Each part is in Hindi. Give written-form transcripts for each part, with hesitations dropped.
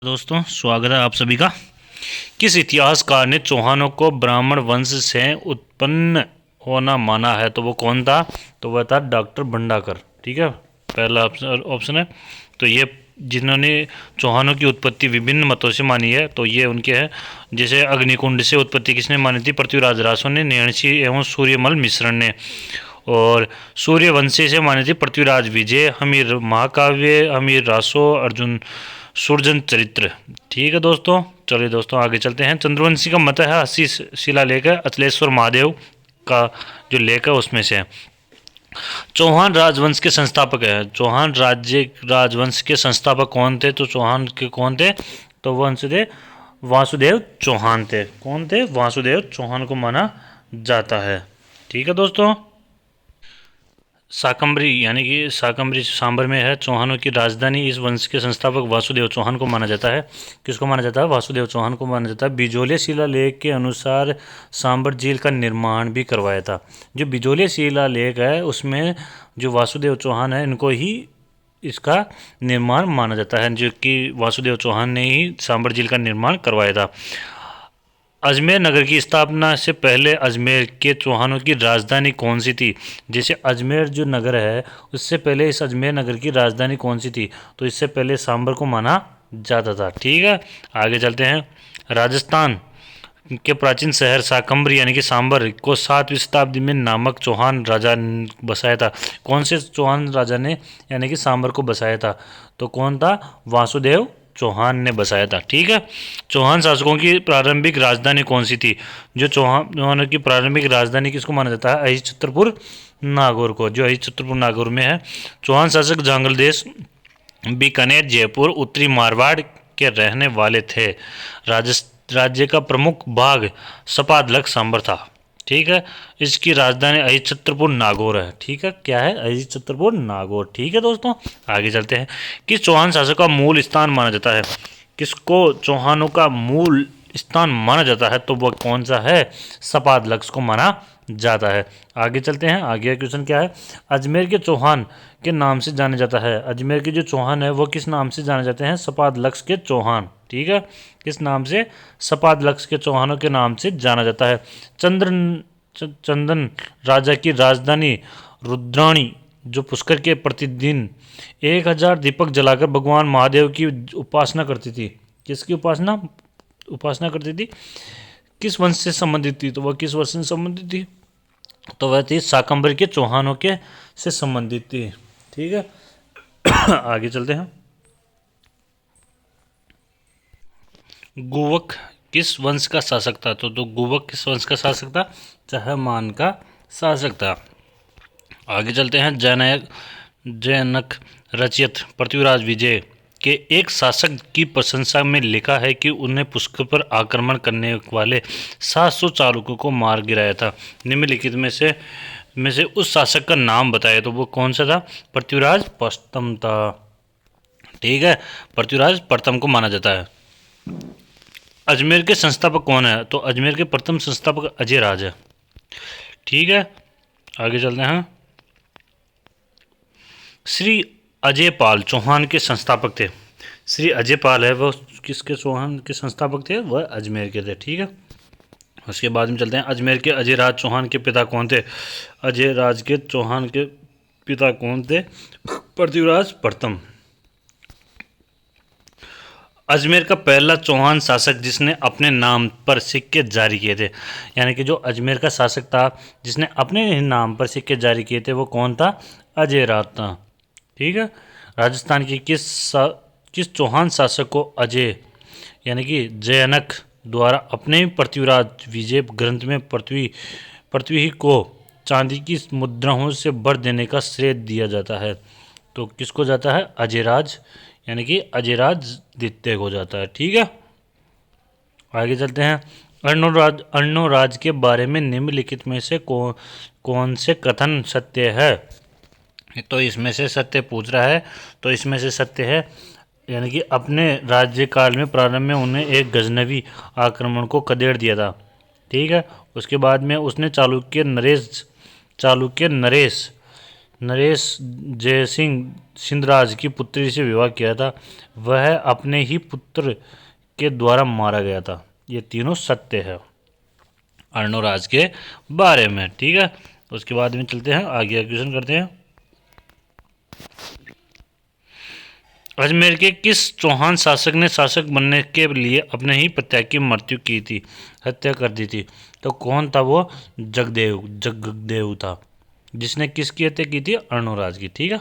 दोस्तों स्वागत है आप सभी का। किस इतिहासकार ने चौहानों को ब्राह्मण वंश से उत्पन्न होना माना है? तो वो कौन था? तो वह था डॉक्टर भंडाकर। ठीक है, पहला ऑप्शन है। तो ये जिन्होंने चौहानों की उत्पत्ति विभिन्न मतों से मानी है तो ये उनके हैं। जैसे अग्निकुंड से उत्पत्ति किसने मानी थी? पृथ्वीराज रासो ने, न्यासी एवं सूर्यमल मिश्रण ने। और सूर्यवंशी से मानी थी पृथ्वीराज विजय, हमीर महाकाव्य, हमीर रासो, अर्जुन सुरजन चरित्र। ठीक है दोस्तों, चलिए दोस्तों आगे चलते हैं। चंद्रवंशी का मत है 80 शिलालेख है, अचलेश्वर महादेव का जो लेख है उसमें से है। चौहान राजवंश के संस्थापक है। चौहान राजवंश के संस्थापक कौन थे? तो चौहान के कौन थे? तो वंश थे वासुदेव चौहान थे। कौन थे? वासुदेव चौहान को माना जाता है। ठीक है दोस्तों, शाकंभरी यानी कि शाकंभरी सांबर में है। चौहानों की राजधानी। इस वंश के संस्थापक वासुदेव चौहान को माना जाता है। किसको माना जाता है? वासुदेव चौहान को माना जाता है। बिजोलिया शिलालेख के अनुसार सांबर झील का निर्माण भी करवाया था। जो बिजोलिया शिलालेख है उसमें जो वासुदेव चौहान है इनको ही इसका निर्माण माना जाता है, जो कि वासुदेव चौहान ने ही सांबर झील का निर्माण करवाया था। अजमेर नगर की स्थापना से पहले अजमेर के चौहानों की राजधानी कौन सी थी? जैसे अजमेर जो नगर है उससे पहले इस अजमेर नगर की राजधानी कौन सी थी? तो इससे पहले सांबर को माना जाता था। ठीक है, आगे चलते हैं। राजस्थान के प्राचीन शहर शाकंभरी यानी कि सांबर को 7वीं शताब्दी में नामक चौहान राजा ने बसाया था। कौन से चौहान राजा ने यानी कि सांबर को बसाया था? तो कौन था? वासुदेव चौहान ने बसाया था। ठीक है, चौहान शासकों की प्रारंभिक राजधानी कौन सी थी? जो चौहानों की प्रारंभिक राजधानी किसको माना जाता है? अहिर छत्रपुर नागौर को, जो अहिर छत्रपुर नागौर में है। चौहान शासक जंगल देश, बीकानेर, जयपुर, उत्तरी मारवाड़ के रहने वाले थे। राज्य का प्रमुख भाग सपादलक सांबर था। ठीक है, इसकी राजधानी अहिर छत्रपुर नागौर है। ठीक है, क्या है? अहिर छत्रपुर नागौर। ठीक है दोस्तों, आगे चलते हैं। किस चौहान शासक का मूल स्थान माना जाता है? किसको चौहानों का मूल स्थान माना जाता है? तो वह कौन सा है? सपादलक को माना जाता है। आगे चलते हैं। आगे का क्वेश्चन क्या है? अजमेर के चौहान के नाम से जाने जाता है। अजमेर के जो चौहान है वो किस नाम से जाने जाते हैं? सपादलक के चौहान। ठीक है, किस नाम से? सपादलक के चौहानों के नाम से जाना जाता है। चंदन राजा की राजधानी रुद्राणी जो पुष्कर के प्रतिदिन 1000 दीपक जलाकर भगवान महादेव की उपासना करती थी। किसकी उपासना करती थी? किस वंश से संबंधित थी? तो वह किस वंश से संबंधित थी? तो वह थी शाकंभरी के चौहानों के से संबंधित थी। ठीक है, आगे चलते हैं। गुवक किस वंश का शासक था? तो गुवक किस वंश का शासक था? चहमान का शासक था। आगे चलते हैं। जैनक रचित पृथ्वीराज विजय के एक शासक की प्रशंसा में लिखा है कि उन्हें पुष्कर पर आक्रमण करने वाले 700 चालुक्यों को मार गिराया था। निम्नलिखित में से उस शासक का नाम बताया। तो वो कौन सा था? पृथ्वीराज प्रथम था। ठीक है, पृथ्वीराज प्रथम को माना जाता है। अजमेर के संस्थापक कौन है? तो अजमेर के प्रथम संस्थापक अजय राज है। ठीक है, आगे चलते हैं। श्री अजय पाल चौहान के संस्थापक थे। श्री अजय पाल है वो किसके चौहान के संस्थापक थे? वह अजमेर के थे। ठीक है, उसके बाद में चलते हैं। अजमेर के अजय राज चौहान के पिता कौन थे? अजय राज के चौहान के पिता कौन थे? पृथ्वीराज प्रथम। अजमेर का पहला चौहान शासक जिसने अपने नाम पर सिक्के जारी किए थे, यानी कि जो अजमेर का शासक था जिसने अपने नाम पर सिक्के जारी किए थे वो कौन था? अजय राज था। ठीक है, राजस्थान की किस चौहान शासक को अजय यानी कि जैनक द्वारा अपने पृथ्वीराज विजय ग्रंथ में पृथ्वी को चांदी की मुद्राओं से भर देने का श्रेय दिया जाता है? तो किसको जाता है? अजयराज यानी कि अजयराज द्वितीय को जाता है। ठीक है, आगे चलते हैं। अर्णोराज के बारे में निम्नलिखित में से कौन से कथन सत्य है? तो इसमें से सत्य पूछ रहा है, तो इसमें से सत्य है यानी कि अपने राज्यकाल में प्रारंभ में उन्हें एक गजनवी आक्रमण को खदेड़ दिया था। ठीक है, उसके बाद में उसने चालुक्य नरेश नरेश जयसिंह सिंधराज की पुत्री से विवाह किया था, वह अपने ही पुत्र के द्वारा मारा गया था। ये तीनों सत्य है अर्णोराज के बारे में। ठीक है, उसके बाद में चलते हैं आगे क्वेश्चन करते हैं। अजमेर के किस चौहान शासक ने शासक बनने के लिए अपने ही पिता की मृत्यु की थी, हत्या कर दी थी? तो कौन था वो? जगदेव था, जिसने किसकी हत्या की थी? अर्णोराज की। ठीक है,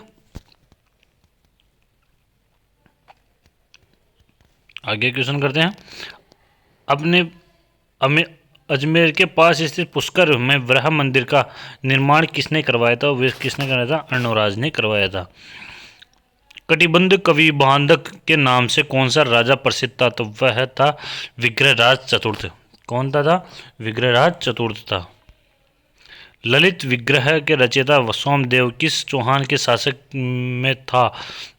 आगे क्वेश्चन करते हैं। अपने अजमेर के पास स्थित पुष्कर में वराह मंदिर का निर्माण किसने करवाया था? वे किसने करवाया था? अर्णोराज ने करवाया था। कटिबंध कवि बांधक के नाम से कौन सा राजा प्रसिद्ध था? तो वह था विग्रहराज चतुर्थ। कौन था? विग्रहराज चतुर्थ था। ललित विग्रह के रचयिता सोमदेव किस चौहान के शासक में था?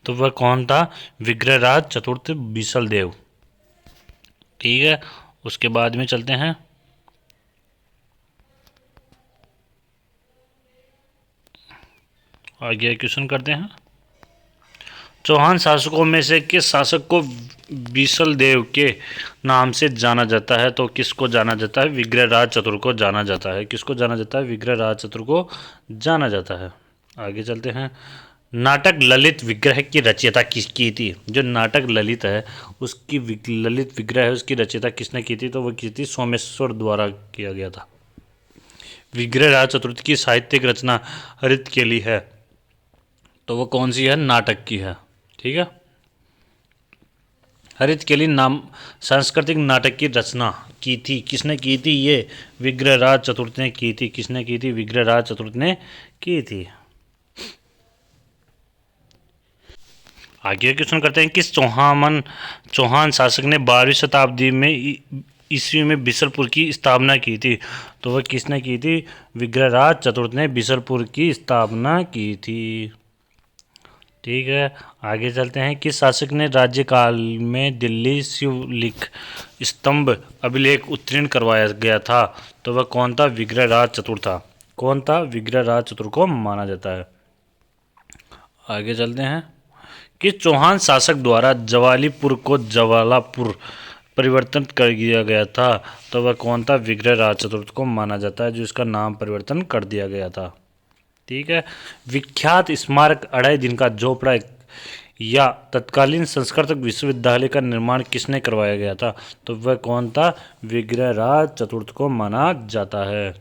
तो वह कौन था? विग्रहराज चतुर्थ बीसल देव। ठीक है, उसके बाद में चलते हैं। आगे क्वेश्चन करते हैं। चौहान शासकों में से किस शासक को बीसल देव के नाम से जाना जाता है? तो किसको जाना जाता है? विग्रहराज चतुर्थ को जाना जाता है। किसको जाना जाता है? विग्रहराज चतुर्थ को जाना जाता है। आगे चलते हैं। नाटक ललित विग्रह की रचयिता किसकी थी? जो नाटक ललित है उसकी ललित विग्रह है उसकी रचयिता किसने की थी? तो वह की थी सोमेश्वर द्वारा किया गया था। विग्रहराज चतुर्थ की साहित्यिक रचना हरित केली है, तो वो कौन सी है? नाटक की है। ठीक है, हरित केली नाम सांस्कृतिक नाटक की रचना की थी, किसने की थी? ये विग्रहराज चतुर्थ ने की थी। किसने की थी? विग्रहराज चतुर्थ ने की थी। आगे क्वेश्चन करते हैं। किस चौहान शासक ने 12वीं शताब्दी में ईस्वी में बिसलपुर की स्थापना की थी? तो वह किसने की थी? विग्रहराज चतुर्थ ने बिसलपुर की स्थापना की थी। ठीक है, आगे चलते हैं। किस शासक ने राज्यकाल में दिल्ली शिवलिक स्तंभ अभिलेख उत्तीर्ण करवाया गया था? तो वह कौन था? विग्रहराज चतुर्थ था। कौन था? विग्रहराज चतुर्थ को माना जाता है। आगे चलते हैं। किस चौहान शासक द्वारा जवालीपुर को जवालापुर परिवर्तन कर दिया गया था? तो वह कौन था? विग्रहराज चतुर्थ को माना जाता है, जो इसका नाम परिवर्तन कर दिया गया था। ठीक है, विख्यात स्मारक अढ़ाई दिन का झोपड़ा या तत्कालीन संस्कृत विश्वविद्यालय का निर्माण किसने करवाया गया था? तो वह कौन था? विग्रहराज चतुर्थ को माना जाता है।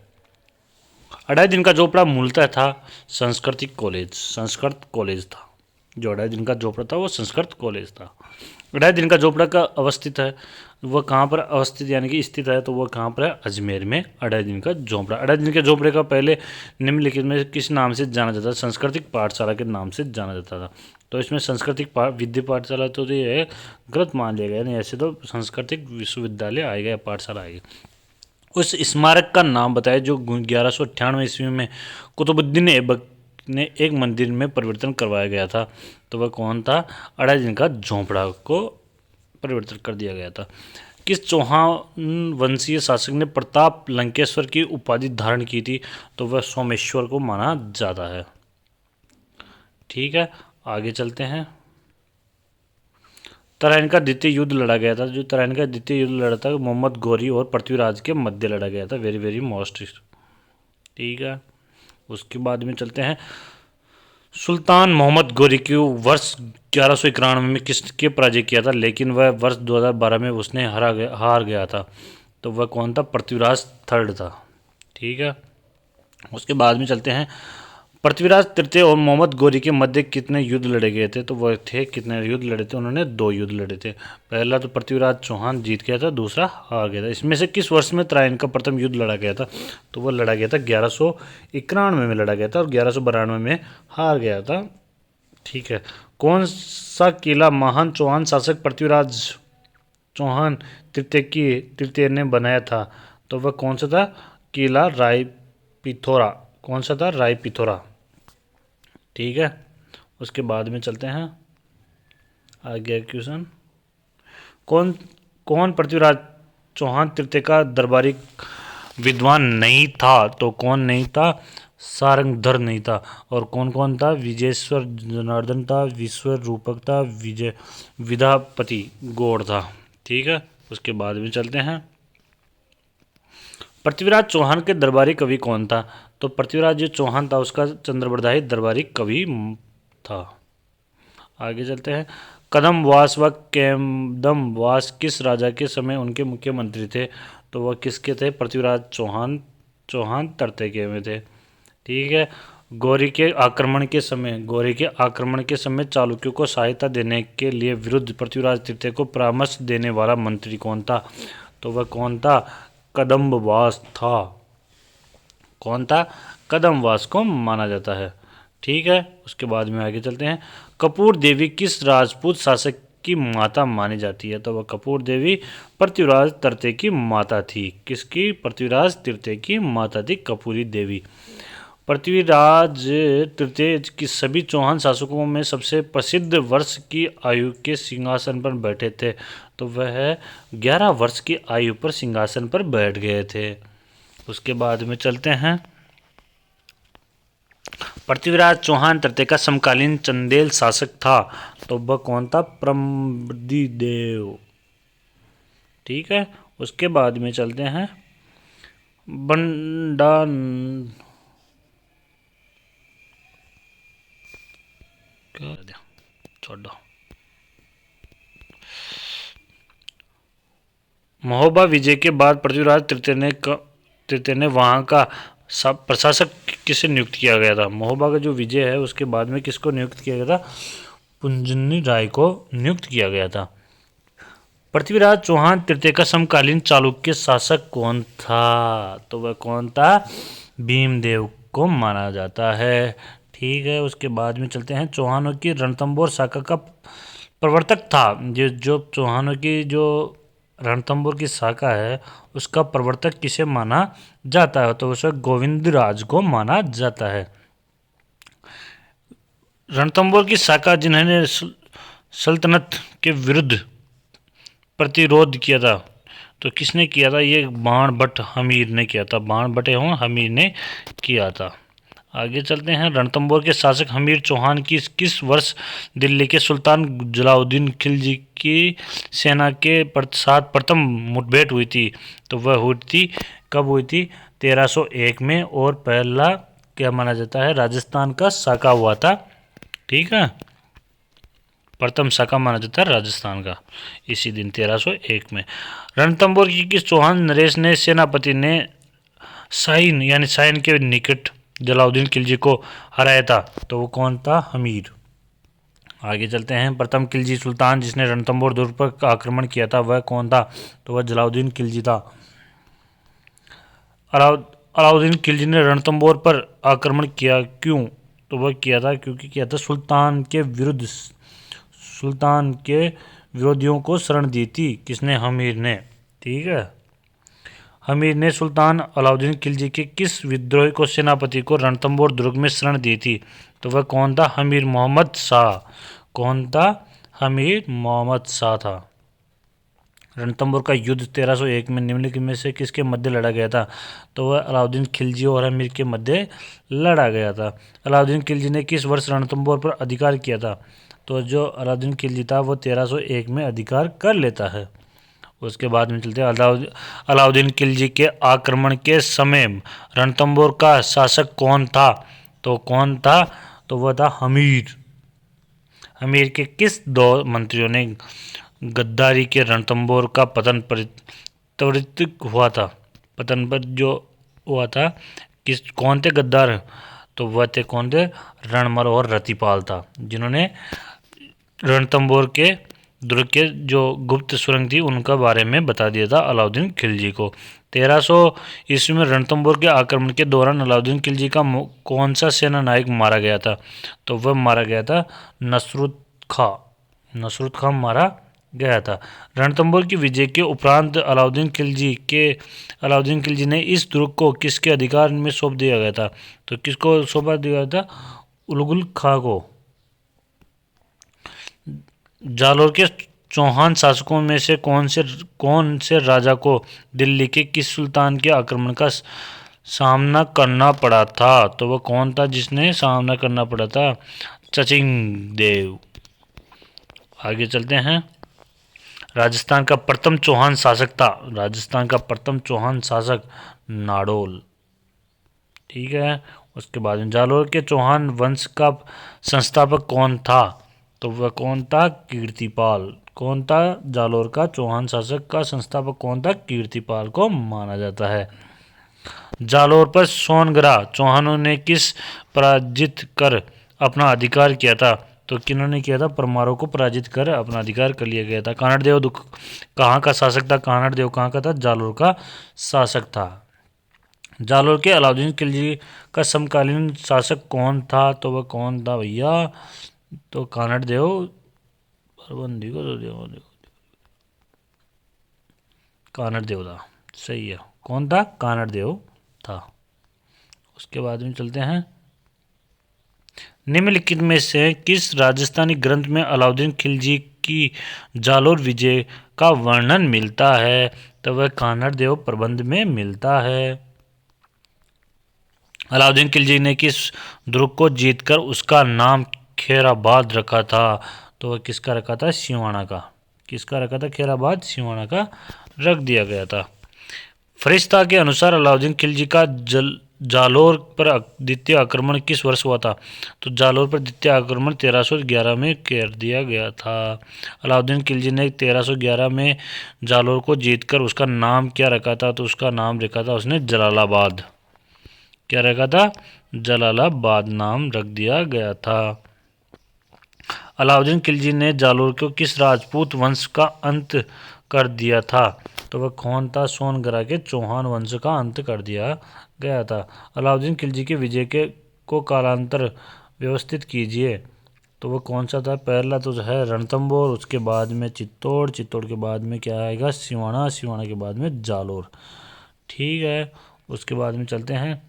अढ़ाई दिन का झोपड़ा मूलतः था संस्कृत कॉलेज था। जो अढ़ाई दिन का झोपड़ा था वो संस्कृत कॉलेज था। अढ़ाई दिन का झोपड़ा का अवस्थित है, वह कहाँ पर अवस्थित यानी कि स्थित है? तो वह कहाँ पर है? अजमेर में अढ़ाई दिन का झोपड़ा। अढ़ाई दिन के झोपड़े का पहले निम्नलिखित में किस नाम से जाना जाता था? सांस्कृतिक पाठशाला के नाम से जाना जाता था। तो इसमें सांस्कृतिक विद्या पाठशाला तो ये गलत मान लिया गया, नहीं ऐसे तो सांस्कृतिक विश्वविद्यालय आएगा या पाठशाला आएगी। उस स्मारक का नाम बताया जो 1198 ईस्वी में कुतुबुद्दीन ऐबक ने एक मंदिर में परिवर्तन करवाया गया था। तो वह कौन था? अढ़ाई दिन का झोंपड़ा को परिवर्तन कर दिया गया था। किस चौहान वंशीय शासक ने प्रताप लंकेश्वर की उपाधि धारण की थी? तो वह सोमेश्वर को माना जाता है। ठीक है, आगे चलते हैं। तराइन का द्वितीय युद्ध लड़ा गया था। जो तराइन का द्वितीय युद्ध लड़ा था मोहम्मद गौरी और पृथ्वीराज के मध्य लड़ा गया था। Very very most. ठीक है, उसके बाद में चलते हैं। सुल्तान मोहम्मद गौरी को वर्ष 1191 में किसके पराजय किया था? लेकिन वह वर्ष 2012 में उसने हार गया था। तो वह कौन था? पृथ्वीराज थर्ड था। ठीक है, उसके बाद में चलते हैं। पृथ्वीराज तृतीय और मोहम्मद गौरी के मध्य कितने युद्ध लड़े गए थे? तो वह थे कितने युद्ध लड़े थे? उन्होंने 2 युद्ध लड़े थे। पहला तो पृथ्वीराज चौहान जीत गया था, दूसरा हार गया था। इसमें से किस वर्ष में तराइन का प्रथम युद्ध लड़ा गया था? तो वह लड़ा गया था 1191 में लड़ा गया था और 1192 में हार गया था। ठीक है, कौन सा किला महान चौहान शासक पृथ्वीराज चौहान तृतीय ने बनाया था? तो वह कौन सा था? किला राय पिथौरा। कौन सा था? राय पिथौरा। ठीक है, उसके बाद में चलते हैं आगे क्वेश्चन। कौन कौन पृथ्वीराज चौहान तृतीय का दरबारी विद्वान नहीं था? तो कौन नहीं था? सारंगधर नहीं था। और कौन कौन था? विजयेश्वर जनार्दन था, विश्व रूपक था, विजय विद्यापति गौड़ था। ठीक है, उसके बाद में चलते हैं। पृथ्वीराज चौहान के दरबारी कवि कौन था? तो पृथ्वीराज जो चौहान था उसका चंद्रबरदाही दरबारी कवि था। आगे चलते हैं। कदमवास व केदमवास किस राजा के समय उनके मुख्यमंत्री थे? तो वह किसके थे? पृथ्वीराज चौहान चौहान तर्तेके में थे। ठीक है। गौरी के आक्रमण के समय चालुक्यों को सहायता देने के लिए विरुद्ध पृथ्वीराज तृतीय को परामर्श देने वाला मंत्री कौन था? तो वह कौन था? कदम्बवास था। कौन था? कदम्बवास को माना जाता है। ठीक है, उसके बाद में आगे चलते हैं। कपूर देवी किस राजपूत शासक की माता मानी जाती है? तो वह कपूर देवी पृथ्वीराज तृतीय की माता थी। किसकी? पृथ्वीराज तृतीय की माता थी कपूरी देवी। पृथ्वीराज तृतीय की सभी चौहान शासकों में सबसे प्रसिद्ध वर्ष की आयु के सिंहासन पर बैठे थे। तो वह 11 वर्ष की आयु पर सिंहासन पर बैठ गए थे। उसके बाद में चलते हैं। पृथ्वीराज चौहान तृतीय का समकालीन चंदेल शासक था। तो वह कौन था? ब्रह्मदिदेव। ठीक है, उसके बाद में चलते हैं। बंडान छोड़ो। महोबा विजय के बाद पृथ्वीराज तृतीय ने वहां का प्रशासक किसे नियुक्त किया गया था? महोबा का जो विजय है उसके बाद में किसको नियुक्त किया गया था? पुंजनी राय को नियुक्त किया गया था। पृथ्वीराज चौहान तृतीय का समकालीन चालुक्य शासक कौन था? तो वह कौन था? भीमदेव को माना जाता है। ठीक है, उसके बाद में चलते हैं। चौहानों की रणथंभौर शाखा का प्रवर्तक था। जो चौहानों की जो रणथंभौर की शाखा है उसका प्रवर्तक किसे माना जाता है? तो उसे गोविंदराज को माना जाता है। रणथंभौर की शाखा जिन्होंने सल्तनत के विरुद्ध प्रतिरोध किया था, तो किसने किया था? ये बाण भट्ट हमीर ने किया था। बाण भट्ट हमीर ने किया था। आगे चलते हैं। रणथंभौर के शासक हमीर चौहान की किस वर्ष दिल्ली के सुल्तान जलाउद्दीन खिलजी की सेना के साथ प्रथम मुठभेड़ हुई थी? तो वह हुई थी, कब हुई थी? 1301 में। और पहला क्या माना जाता है? राजस्थान का साका हुआ था। ठीक है, प्रथम शाखा माना जाता है राजस्थान का इसी दिन 1301 में। रणथंभौर की किस चौहान नरेश ने सेनापति ने साइन के निकट जलाउद्दीन खिलजी को हराया था? तो वो कौन था? हमीर। आगे चलते हैं। प्रथम खिलजी सुल्तान जिसने रणथंभौर दुर्ग पर आक्रमण किया था वह कौन था? तो वह जलाउद्दीन खिलजी था। अलाउद्दीन खिलजी ने रणथंभौर पर आक्रमण किया क्यों? तो वह किया था क्योंकि किया था सुल्तान के विरोधियों को शरण दी थी। किसने? हमीर ने। ठीक है, हमीर ने सुल्तान अलाउद्दीन खिलजी के किस विद्रोही को सेनापति को रणथंभौर दुर्ग में शरण दी थी? तो वह कौन था? हमीर मोहम्मद शाह। कौन था? हमीर मोहम्मद शाह था। रणथंभौर का युद्ध 1301 में निम्नलिखित में से किसके मध्य लड़ा गया था? तो वह अलाउद्दीन खिलजी और हमीर के मध्य लड़ा गया था। अलाउद्दीन खिलजी ने किस वर्ष रणथंभौर पर अधिकार किया था? तो जो अलाउद्दीन खिलजी था वो 1301 में अधिकार कर लेता है। उसके बाद में चलते हैं। अलाउद्दीन खिलजी के आक्रमण के समय रणथंभौर का शासक कौन था? तो कौन था? तो वह था हमीर। हमीर के किस दो मंत्रियों ने गद्दारी के रणथंभौर का पतन त्वरित हुआ था? पतन पर जो हुआ था, कौन थे गद्दार? तो वह थे कौन थे? रणमल और रतिपाल था, जिन्होंने रणथंभौर के दुर्ग के जो गुप्त सुरंग थी उनका बारे में बता दिया था अलाउद्दीन खिलजी को। 1300 ईस्वी में रणथंभौर के आक्रमण के दौरान अलाउद्दीन खिलजी का कौन सा सेना नायक मारा गया था? तो वह मारा गया था नसरुत खां मारा गया था। रणथंभौर की विजय के उपरांत अलाउद्दीन खिलजी ने इस दुर्ग को किसके अधिकार में सौंप दिया गया था? तो किसको सौंपा दिया गया था? उलगुल खां को। जालोर के चौहान शासकों में से कौन से राजा को दिल्ली के किस सुल्तान के आक्रमण का सामना करना पड़ा था, तो वह कौन था जिसने सामना करना पड़ा था? चचिंग देव। आगे चलते हैं। राजस्थान का प्रथम चौहान शासक था, राजस्थान का प्रथम चौहान शासक नाडोल। ठीक है। उसके बाद में जालोर के चौहान वंश का संस्थापक कौन था? तो वह कौन था? कीर्तिपाल। कौन था? जालोर का चौहान शासक का संस्थापक कौन था? कीर्तिपाल को माना जाता है। जालोर पर सोनगरा चौहानों ने किस पराजित कर अपना अधिकार किया था? तो किन्होंने किया था? परमारों को पराजित कर अपना अधिकार कर लिया गया था। कानड़देव कहाँ का शासक था? कानड़देव कहाँ का था? जालोर का शासक था। जालोर के अलाउद्दीन खिलजी का समकालीन शासक कौन था? तो वह कौन था भैया? तो कानड़देव परबंदी को कानड़देव था। सही है। कौन था? कानड़देव था। उसके बाद में चलते हैं। निम्नलिखित में से किस राजस्थानी ग्रंथ में अलाउद्दीन खिलजी की जालोर विजय का वर्णन मिलता है? तो वह कानड़देव प्रबंध में मिलता है। अलाउद्दीन खिलजी ने किस दुर्ग को जीतकर उसका नाम खैराबाद रखा था? तो वह किसका रखा था? सिवाना का। किसका रखा था? खैराबाद सिवाना का रख दिया गया था। फरिश्ता के अनुसार अलाउद्दीन खिलजी का जालोर पर द्वितीय आक्रमण किस वर्ष हुआ था? तो जालोर पर द्वितीय आक्रमण 1311 में कर दिया गया था। अलाउद्दीन खिलजी ने 1311 में जालोर को जीतकर उसका नाम क्या रखा था? तो उसका नाम रखा था उसने जलालाबाद। क्या रखा था? जलालाबाद नाम रख दिया गया था। अलाउद्दीन खिलजी ने जालोर को किस राजपूत वंश का अंत कर दिया था? तो वह कौन था? सोनगरा के चौहान वंश का अंत कर दिया गया था। अलाउद्दीन खिलजी के विजय के को कालांतर व्यवस्थित कीजिए। तो वह कौन सा था? पहला तो है रणथंभौर, उसके बाद में चित्तौड़, चित्तौड़ के बाद में क्या आएगा? सिवाना, सिवाना के बाद में जालोर। ठीक है। उसके बाद में चलते हैं।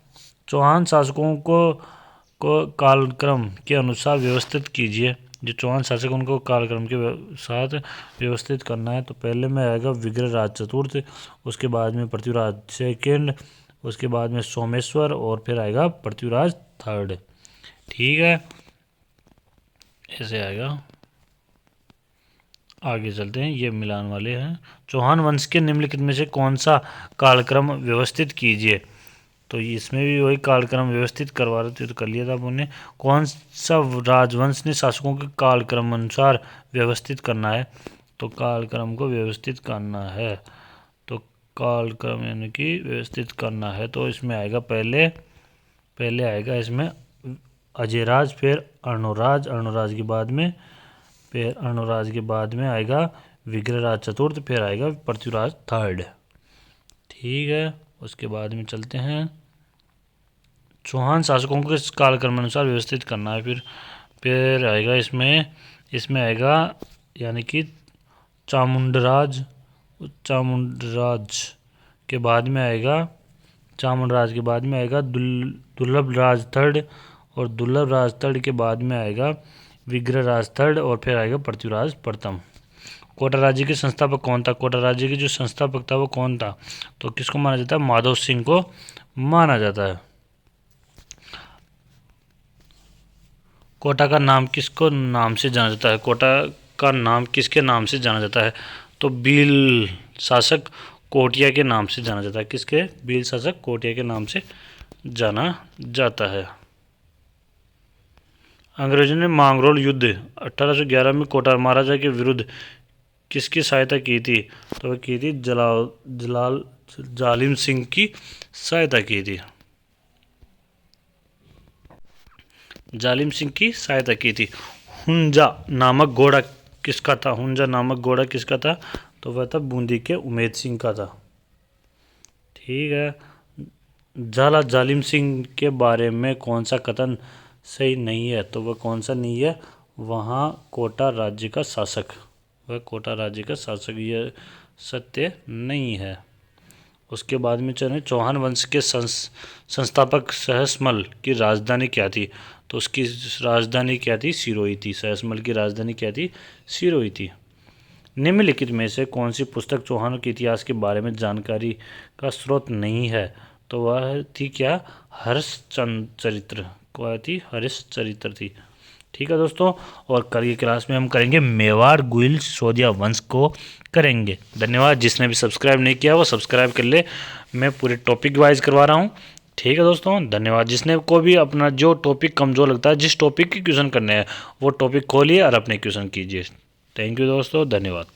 चौहान शासकों को कालक्रम के अनुसार व्यवस्थित कीजिए। जो चौहान शासक उनको कालक्रम के साथ व्यवस्थित करना है। तो पहले में आएगा विग्रहराज चतुर्थ, उसके बाद में पृथ्वीराज सेकंड, उसके बाद में सोमेश्वर और फिर आएगा पृथ्वीराज थर्ड। ठीक है, ऐसे आएगा। आगे चलते हैं, ये मिलान वाले हैं। चौहान वंश के निम्नलिखित में से कौन सा कालक्रम व्यवस्थित कीजिए? तो इसमें भी वही कालक्रम व्यवस्थित करवा रहे थे तो कर लिया था आपने। कौन सा राजवंश ने शासकों के कालक्रम अनुसार व्यवस्थित करना है? तो कालक्रम को व्यवस्थित करना है, तो कालक्रम यानी कि व्यवस्थित करना है तो इसमें आएगा पहले आएगा इसमें अजयराज, फिर अर्णोराज, अर्णोराज के बाद में फिर अर्णोराज के बाद में आएगा विग्रहराज चतुर्थ, फिर आएगा पृथ्वीराज थर्ड। ठीक है। उसके बाद में चलते हैं। चौहान शासकों को इस कालक्रम अनुसार व्यवस्थित करना है। फिर आएगा इसमें आएगा यानी कि चामुंडराज, चामुंडराज के बाद में आएगा चामुंडराज के बाद में आएगा दुर्लभ राज थर्ड, और दुर्लभ राज थर्ड के बाद में आएगा विग्रहराज थर्ड, और फिर आएगा पृथ्वीराज प्रथम। कोटा राज्य के संस्थापक कौन था? कोटा राज्य के जो संस्थापक था वो कौन था? तो किसको माना जाता है? माधव सिंह को माना जाता है। कोटा का नाम किसको नाम से जाना जाता है? कोटा का नाम किसके नाम से जाना जाता है? तो भील शासक कोटिया के नाम से जाना जाता है। किसके? भील शासक कोटिया के नाम से जाना जाता है। अंग्रेजों ने मांगरोल युद्ध 1811 में कोटा महाराजा के विरुद्ध किसकी सहायता की थी? तो वह की थी जालिम सिंह की सहायता की थी। जालिम सिंह की सहायता की थी। हुंजा नामक घोड़ा किसका था? हुंजा नामक घोड़ा किसका था? तो वह था बूंदी के उमेद सिंह का था। ठीक है। झाला जालिम सिंह के बारे में कौन सा कथन सही नहीं है? तो वह कौन सा नहीं है? वहाँ कोटा राज्य का शासक, वह कोटा राज्य का शासक, यह सत्य नहीं है। उसके बाद में चले। चौहान वंश के संस्थापक सहसमल की राजधानी क्या थी? तो उसकी राजधानी क्या थी? सिरोही थी। सहसमल की राजधानी क्या थी? सिरोही थी। निम्नलिखित में से कौन सी पुस्तक चौहानों के इतिहास के बारे में जानकारी का स्रोत नहीं है? तो वह थी क्या, हर्षचरित्र। वह थी हर्षचरित्र थी। ठीक है दोस्तों, और कल की क्लास में हम करेंगे मेवाड़ गुइल सिसोदिया वंश को करेंगे। धन्यवाद। जिसने भी सब्सक्राइब नहीं किया वो सब्सक्राइब कर ले, मैं पूरे टॉपिक वाइज करवा रहा हूँ। ठीक है दोस्तों, धन्यवाद। जिसने को भी अपना जो टॉपिक कमज़ोर लगता है, जिस टॉपिक के क्वेश्चन करने हैं वो टॉपिक खोलिए और अपने क्वेश्चन कीजिए। थैंक यू दोस्तों, धन्यवाद।